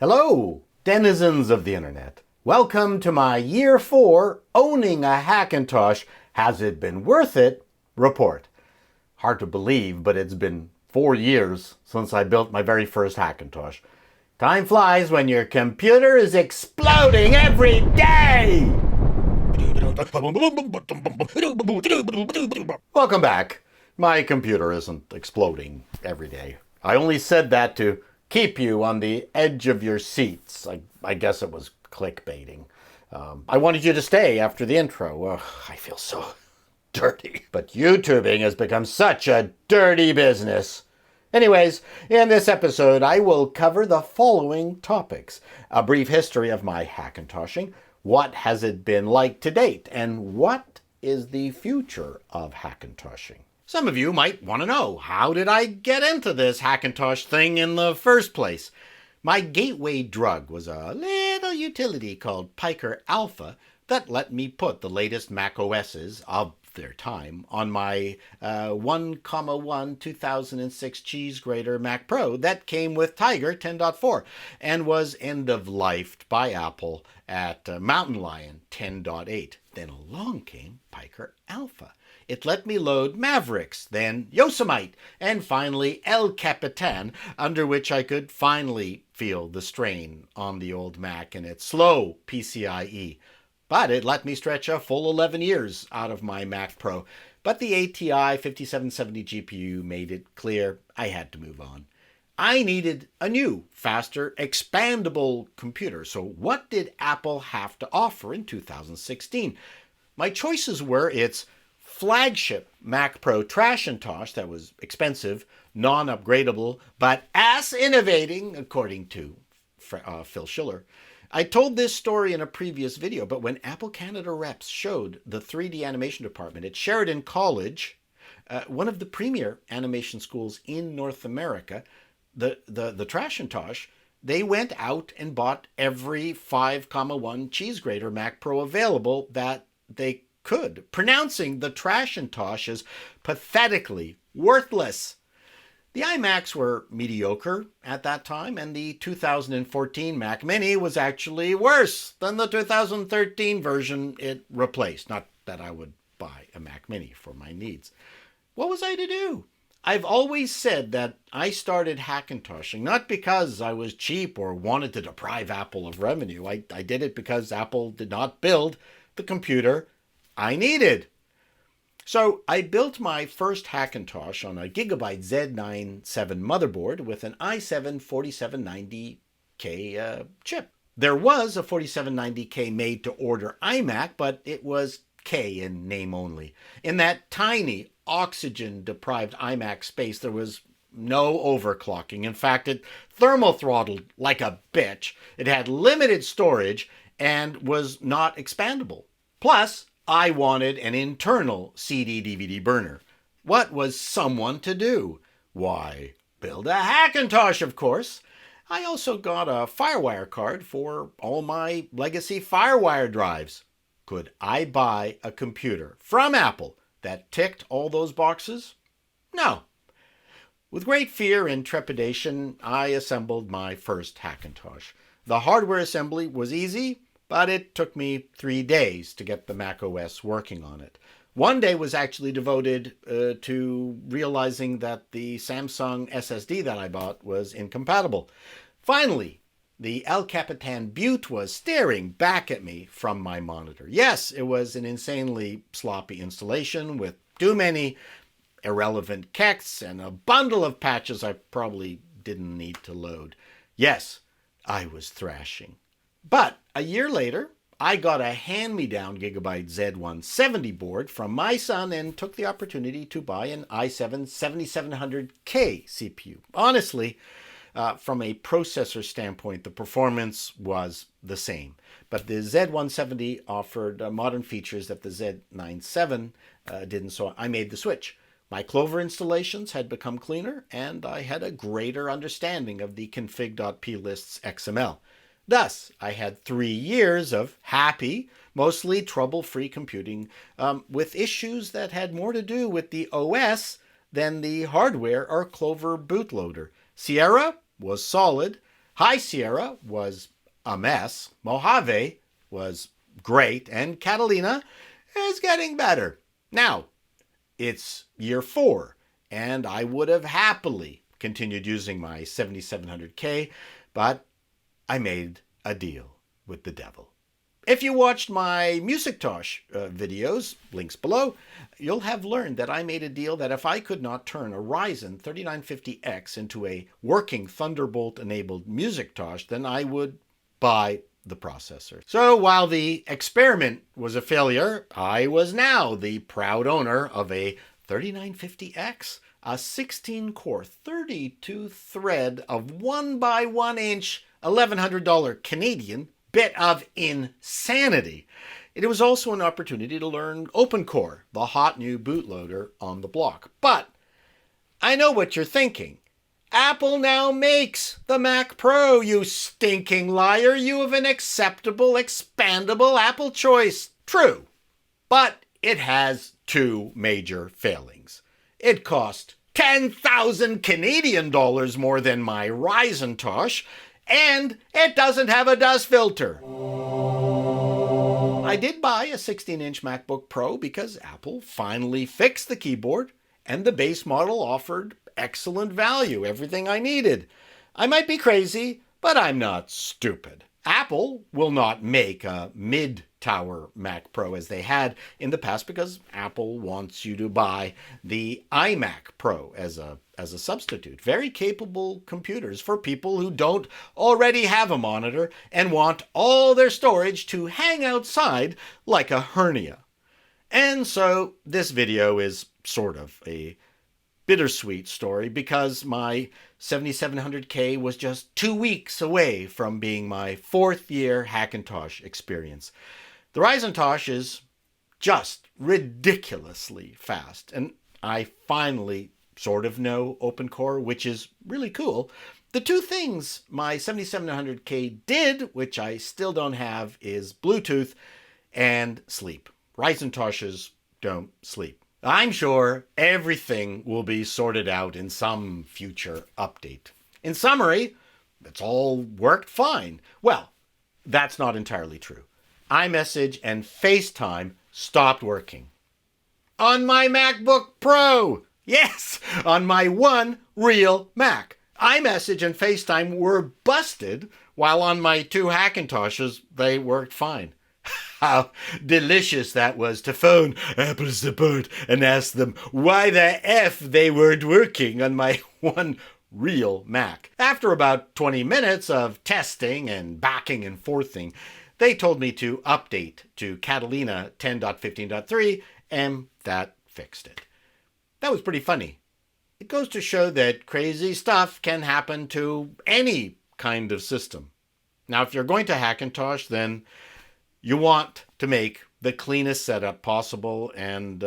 Hello, denizens of the internet. Welcome to my Year 4 Owning a Hackintosh Has It Been Worth It report. Hard to believe, but it's been 4 years since I built my very first Hackintosh. Time flies when your computer is exploding every day! Welcome back. My computer isn't exploding every day. I only said that to keep you on the edge of your seats. I guess it was clickbaiting. I wanted you to stay after the intro. I feel so dirty. But YouTubing has become such a dirty business. Anyways, in this episode, I will cover the following topics. A brief history of my Hackintoshing. What has it been like to date? And what is the future of Hackintoshing? Some of you might want to know, how did I get into this Hackintosh thing in the first place? My gateway drug was a little utility called Piker Alpha that let me put the latest Mac OSs of their time on my 1,1 2006 cheese grater Mac Pro that came with Tiger 10.4 and was end-of-lifed by Apple at Mountain Lion 10.8. Then along came Piker Alpha. It let me load Mavericks, then Yosemite, and finally El Capitan, under which I could finally feel the strain on the old Mac and its slow PCIe. But it let me stretch a full 11 years out of my Mac Pro. But the ATI 5770 GPU made it clear I had to move on. I needed a new, faster, expandable computer. So what did Apple have to offer in 2016? My choices were its flagship Mac Pro Hackintosh that was expensive, non-upgradable, but ass-innovating, according to Phil Schiller. I told this story in a previous video, but when Apple Canada reps showed the 3D animation department at Sheridan College, one of the premier animation schools in North America, the Hackintosh, they went out and bought every 5,1 cheese grater Mac Pro available that they could, pronouncing the Hackintosh as pathetically worthless. The iMacs were mediocre at that time, and the 2014 Mac Mini was actually worse than the 2013 version it replaced. Not that I would buy a Mac Mini for my needs. What was I to do? I've always said that I started Hackintoshing not because I was cheap or wanted to deprive Apple of revenue. I did it because Apple did not build the computer I needed. So I built my first Hackintosh on a Gigabyte Z97 motherboard with an i7 4790K chip. There was a 4790K made-to-order iMac, but it was K in name only. In that tiny, oxygen-deprived iMac space, there was no overclocking. In fact, it thermal throttled like a bitch. It had limited storage and was not expandable. Plus, I wanted an internal CD-DVD burner. What was someone to do? Why, build a Hackintosh, of course. I also got a FireWire card for all my legacy FireWire drives. Could I buy a computer from Apple that ticked all those boxes? No. With great fear and trepidation, I assembled my first Hackintosh. The hardware assembly was easy, but it took me 3 days to get the Mac OS working on it. One day was actually devoted to realizing that the Samsung SSD that I bought was incompatible. Finally, the El Capitan Butte was staring back at me from my monitor. Yes, it was an insanely sloppy installation with too many irrelevant kexts and a bundle of patches I probably didn't need to load. Yes, I was thrashing. But a year later, I got a hand-me-down Gigabyte Z170 board from my son and took the opportunity to buy an i7 7700K CPU. Honestly, from a processor standpoint, the performance was the same. But the Z170 offered modern features that the Z97 didn't, so I made the switch. My Clover installations had become cleaner, and I had a greater understanding of the config.plist's XML. Thus, I had 3 years of happy, mostly trouble-free computing with issues that had more to do with the OS than the hardware or Clover bootloader. Sierra was solid. High Sierra was a mess. Mojave was great. And Catalina is getting better. Now, it's year 4, and I would have happily continued using my 7700K, but I made a deal with the devil. If you watched my Musictosh videos, links below, you'll have learned that I made a deal that if I could not turn a Ryzen 3950X into a working Thunderbolt-enabled Musictosh, then I would buy the processor. So while the experiment was a failure, I was now the proud owner of a 3950X, a 16-core, 32-thread of 1x1 inch, $1,100 Canadian bit of insanity. It was also an opportunity to learn OpenCore, the hot new bootloader on the block. But I know what you're thinking. Apple now makes the Mac Pro, you stinking liar. You have an acceptable, expandable Apple choice. True. But it has 2 major failings. It cost 10,000 Canadian dollars more than my Hackintosh, and it doesn't have a dust filter. I did buy a 16-inch MacBook Pro because Apple finally fixed the keyboard, and the base model offered excellent value, everything I needed. I might be crazy, but I'm not stupid. Apple will not make a mid-tower Mac Pro as they had in the past because Apple wants you to buy the iMac Pro as a substitute. Very capable computers for people who don't already have a monitor and want all their storage to hang outside like a hernia. And so this video is sort of a bittersweet story because my 7700K was just 2 weeks away from being my 4th year Hackintosh experience. The Hackintosh is just ridiculously fast, and I finally sort of know OpenCore, which is really cool. The 2 things my 7700K did, which I still don't have, is Bluetooth and sleep. Hackintoshes don't sleep. I'm sure everything will be sorted out in some future update. In summary, it's all worked fine. Well, that's not entirely true. iMessage and FaceTime stopped working. On my MacBook Pro! Yes, on my one real Mac. iMessage and FaceTime were busted, while on my 2 Hackintoshes, they worked fine. How delicious that was to phone Apple support and ask them why the F they weren't working on my one real Mac. After about 20 minutes of testing and backing and forthing, they told me to update to Catalina 10.15.3, and that fixed it. That was pretty funny. It goes to show that crazy stuff can happen to any kind of system. Now, if you're going to Hackintosh, then you want to make the cleanest setup possible and,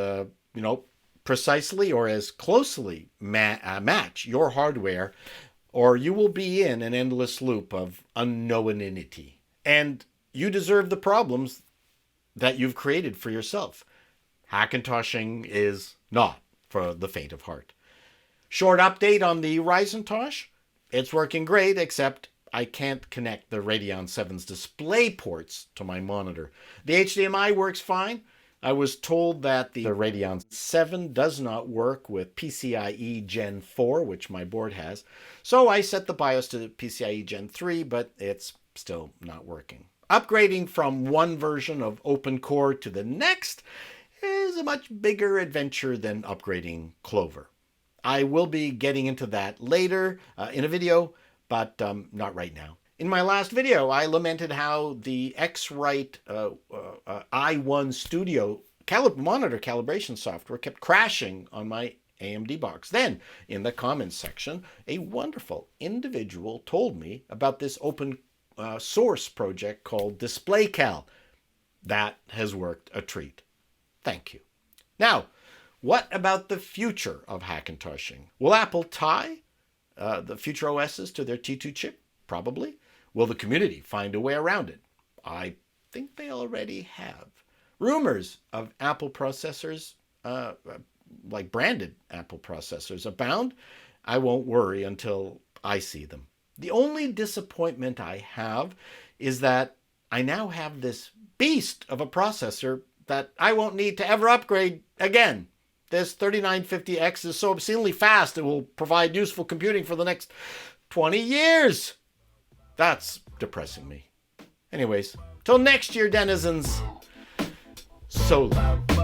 precisely or as closely match your hardware, or you will be in an endless loop of unknownity. And you deserve the problems that you've created for yourself. Hackintoshing is not for the faint of heart. Short update on the Hackintosh. It's working great, except I can't connect the Radeon 7's display ports to my monitor. The HDMI works fine. I was told that the Radeon 7 does not work with PCIe Gen 4, which my board has. So I set the BIOS to PCIe Gen 3, but it's still not working. Upgrading from one version of OpenCore to the next is a much bigger adventure than upgrading Clover. I will be getting into that later in a video, but not right now. In my last video, I lamented how the X-Rite i1 Studio monitor calibration software kept crashing on my AMD box. Then, in the comments section, a wonderful individual told me about this open source project called DisplayCal. That has worked a treat. Thank you. Now, what about the future of Hackintoshing? Will Apple tie the future OSs to their T2 chip? Probably. Will the community find a way around it? I think they already have. Rumors of Apple processors, like branded Apple processors, abound. I won't worry until I see them. The only disappointment I have is that I now have this beast of a processor that I won't need to ever upgrade again. This 3950X is so obscenely fast it will provide useful computing for the next 20 years. That's depressing me. Anyways, till next year, denizens. So loud.